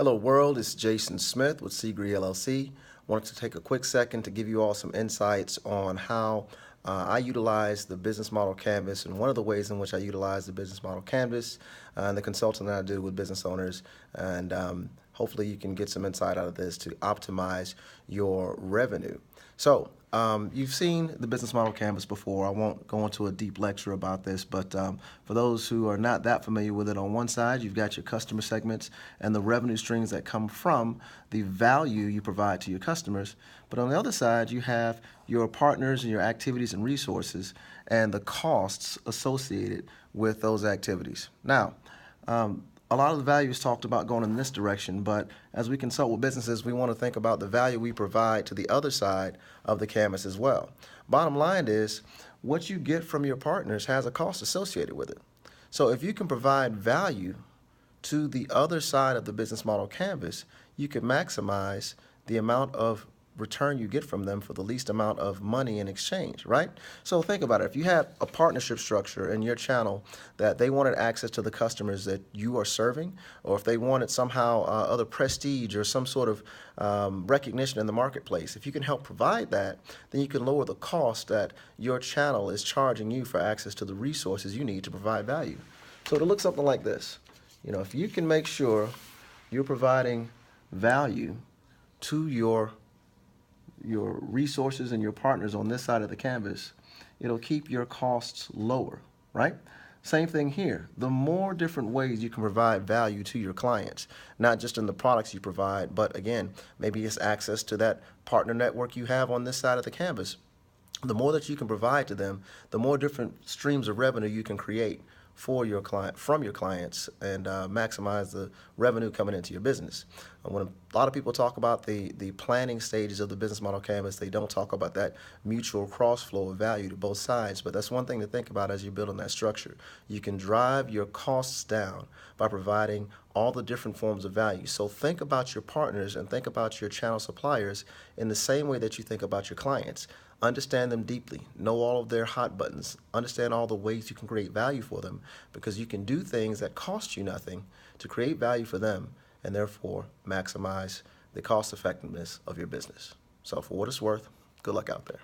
Hello world, it's Jason Smith with Seagree LLC. Wanted to take a quick second to give you all some insights on how I utilize the business model canvas, and one of the ways in which I utilize the business model canvas and the consulting that I do with business owners, and hopefully you can get some insight out of this to optimize your revenue. So you've seen the business model canvas before. I won't go into a deep lecture about this, but for those who are not that familiar with it, on one side you've got your customer segments and the revenue streams that come from the value you provide to your customers. But on the other side, you have your partners and your activities and resources and the costs associated with those activities. Now, a lot of the value is talked about going in this direction, but as we consult with businesses, we want to think about the value we provide to the other side of the canvas as well. Bottom line is, what you get from your partners has a cost associated with it. So if you can provide value to the other side of the business model canvas, you can maximize the amount of return you get from them for the least amount of money in exchange, right? So think about it. If you had a partnership structure in your channel that they wanted access to the customers that you are serving, or if they wanted somehow other prestige or some sort of recognition in the marketplace, if you can help provide that, then you can lower the cost that your channel is charging you for access to the resources you need to provide value. So to look something like this, if you can make sure you're providing value to your resources and your partners on this side of the canvas, it'll keep your costs lower, right? Same thing here. The more different ways you can provide value to your clients, not just in the products you provide, but again, maybe it's access to that partner network you have on this side of the canvas. The more that you can provide to them, the more different streams of revenue you can create for your client, from your clients, and maximize the revenue coming into your business. When a lot of people talk about the planning stages of the business model canvas, they don't talk about that mutual cross flow of value to both sides. But that's one thing to think about as you're building that structure. You can drive your costs down by providing all the different forms of value. So think about your partners and think about your channel suppliers in the same way that you think about your clients. Understand them deeply, know all of their hot buttons, understand all the ways you can create value for them, because you can do things that cost you nothing to create value for them and therefore maximize the cost effectiveness of your business. So for what it's worth, good luck out there.